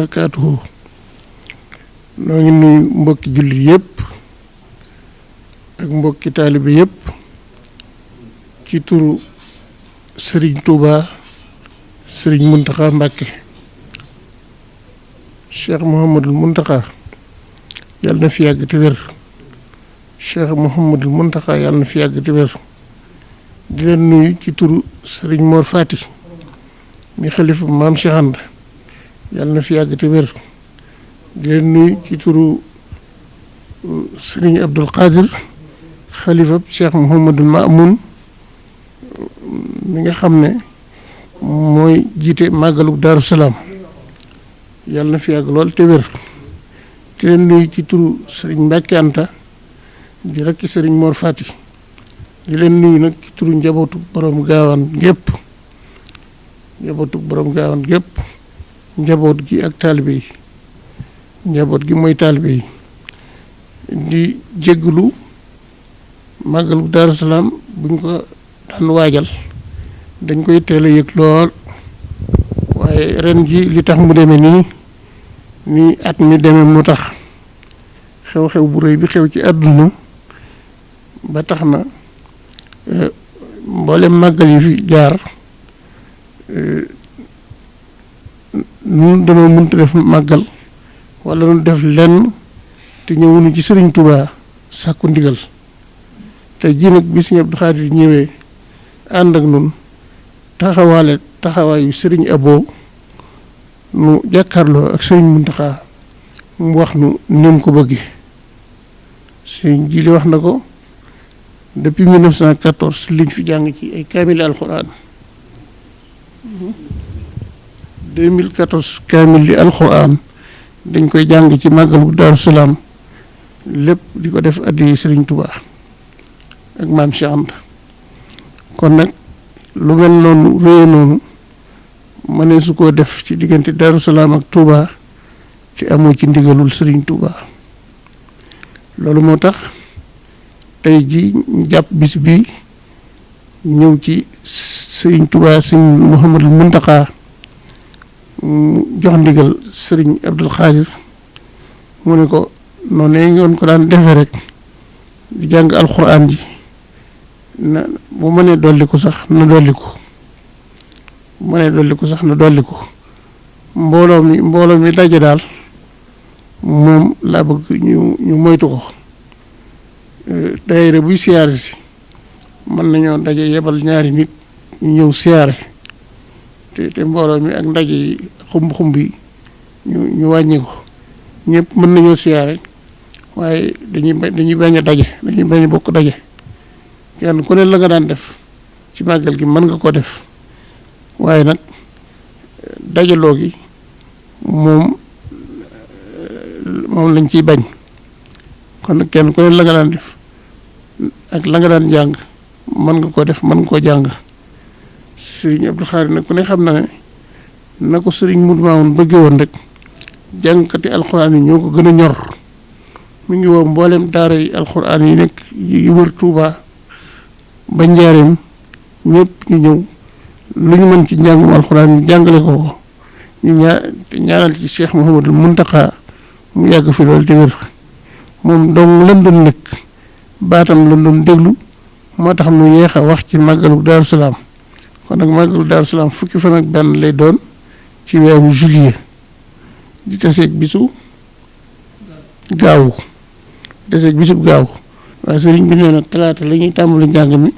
barakaatuhu. noo ngi nuyu mbokki jullit yëpp ak mbokki taalibe yëpp ci turu Serigne Touba Serigne Mountakha Mbacké Cheikh Mouhamadul Mountakha yàlla na fi yàgg te wér Cheikh Mouhamadul Mountakha yàlla na fi yàgg te wér di leen nuyu ci turu Serigne Mor Fati mi xalifa maam Cheikh Anta yàlla na fi yàgg te wér di leen nuyu ci turu Serigne Abdul Qadir xalifa Cheikh Mouhamadul Mamoun mi nga xam ne mooy jiite màggalu Daaru Salaam yàlla na fi yàgg lool te wér di leen nuyu ci turu Serigne Mbacké Anta di rekk Serigne Mor Fati di leen nuyu nag ci turu njabootu borom gaawaan gépp njaboot gi ak taalibe yi njaboot gi mooy taalibe yi di jégglu màggalu Daaru Salaam buñ ko daan waajal dañ koy teel a yëg lool waaye ren ji li tax mu demee nii at mi demee mu tax xew-xew bu rëy bi xew ci àdduna ba tax na mboolem màggal yi fi jaar nun dañoo mënta def màggal wala nu def lenn te ñëwuñu ci Serigne Touba sàkku ndigal te ji nag bi Serigne Abdou Khadir ñëwee ànd ak nun taxawaayu Serigne Abo nu jàkkaarloo ak Serigne Mountakha mu wax nu ni mu ko bëggee Serigne ji li wax na ko depuis 1914 liñ fi jàng ci ay kaamil alxuraan 2014 kaamil li alxuraan dañ koy jàng ci màggalu Daaru Salaam lépp di ko def addi Serigne Touba ak maam Cheikh Anta kon nag lu mel noonu réye noonu mënee su koo def ci diggante Daaru Salaam ak Touba ci amoo ci ndigalul Serigne Touba loolu moo tax tey ji ñu jàpp bis bi ñëw ci Serigne Touba Serigne Mouhamadul Mountakha jox ndigal Serigne Abdul Khadir mu ne ko noonu la ñu ko daan defee rek di jàng alxuraan ji na bu mënee dolli ko sax na dolli ko bu mënee dolli ko sax na dolli ko mbooloo mi daje daal moom laa bëgg ñu moytu ko daayira buy siyaare si mën nañoo daje yebal ñaari nit ñu ñëw siyaare te mbooloo mi ak ndaje yi xumb yi ñu wàññi ko ñëpp mën nañoo siyaare waaye dañuy bañ a daje dañuy bañ a bokk daje kenn ku ne la nga daan def ci màggal gi mën nga ko def waaye nag dajaloo gi moom lañ ciy bañ kon nag kenn ku ne la nga daan def ak la nga daan jàng mën nga ko def mën nga koo jàng Serigne Abdou Khadir nag ku ne xam na ne na ko Serigne Modou Mamoun bëgge woon rek jàngkati alxuraan yi ñoo ko gën a ñor mu ngi woo mboolem daara yi alxuraan yi nekk yu wër Touba ba Njaareem ñëpp ñu ñëw lu ñu mën ci njàngum alxuraan ñu jàngale ko ñu ñaanal ci Cheikh Mouhamadul Mountakha mu yàgg fi loolu te wér moom dong lan doon nekk baatam lan doon déglu moo tax nu yeex a wax ci màggalu Daaru Salaam kon nag màggalu Daaru Salaam fukki fan ak benn lay doon ci weeru juillet di taseeg bisu gaawu waaye sëriñ bi nee na talaata la ñuy tàmbali njàng mi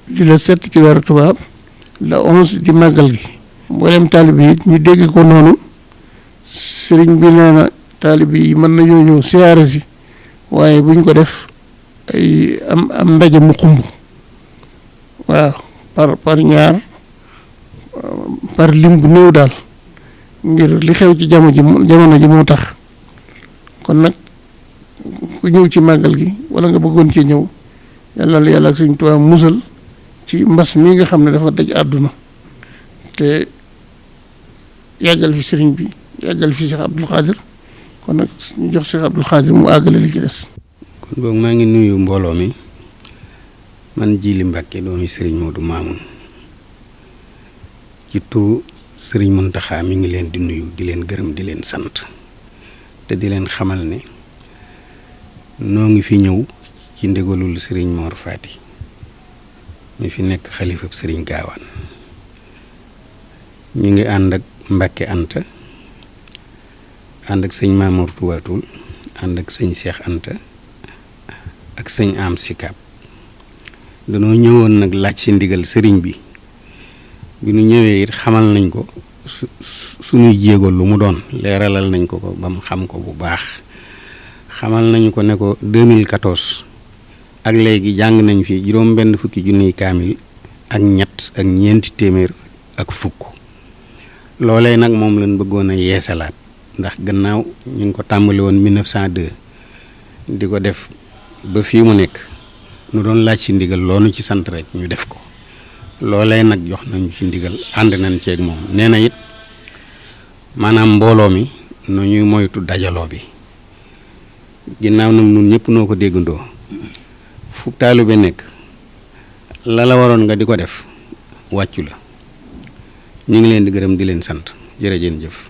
di la 7 ci weeru tubaab la 11 di màggal gi mboolem taalibe yi ñu dégg ko noonu sëriñ bi nee na taalibe yi mën nañoo ñëw siyaare si waaye buñ ko def ay am ndaje mu xumb waaw par ñaar par lim bu néew daal ngir li xew ci jamono ji moo tax kon nag ku ñëw ci màggal gi wala nga bëggoon ci ñëw yàlla la yàlla ak Sëriñ Tuubaa musal ci mbas mi nga xam ne dafa daj àdduna te yàggal fi sëriñ bi yàggal fi Cheikh Abdou Khadir kon nag ñu jox Cheikh Abdou Khadir mu àggale li ci des. kon boog maa ngi nuyu mbooloo mi man Jili Mbàkke doomi Serigne Modou Mamoun ci turu sëriñ Muntaxa mi ngi leen di nuyu di leen gërëm di leen sant te di leen xamal ne noo ngi fi ñëw ci ndigalul sëriñ Mor Fati mi fi nekk xalifab sëriñ Gaawaan ñu ngi ànd ak Mbàkke Anta ànd ak sëñ Mamour Tuwaatul ànd ak sëñ Cheikh Anta ak sëñ Am Sikab danoo ñëwoon nag laaj ci ndigal sëriñ bi nu ñëwee it xamal nañ ko suñuy jéego lu mu doon leeralal nañ ko ba mu xam ko bu baax xamal nañu ko ne ko 2014 ak léegi jàng nañ fi juróom-benn fukki junniy kaamil ak ñett ak ñeenti téeméer ak fukk loolee nag moom lañ bëggoon a yeesalaat ndax gannaaw ñu ngi ko tàmbali woon 1902 di ko def ba fii mu nekk nu doon laaj ci ndigal loonu ci sant rek ñu def ko loolee nag jox nañu ci ndigal ànd nañ ceeg moom nee na it maanaam mbooloo mi nu ñuy moytu dajaloo bi ginnaaw nag nun ñëpp noo ko déggandoo fu taalibe nekk la waroon nga di ko def wàccu la ñu ngi leen di gërëm di leen sant jërëjëf.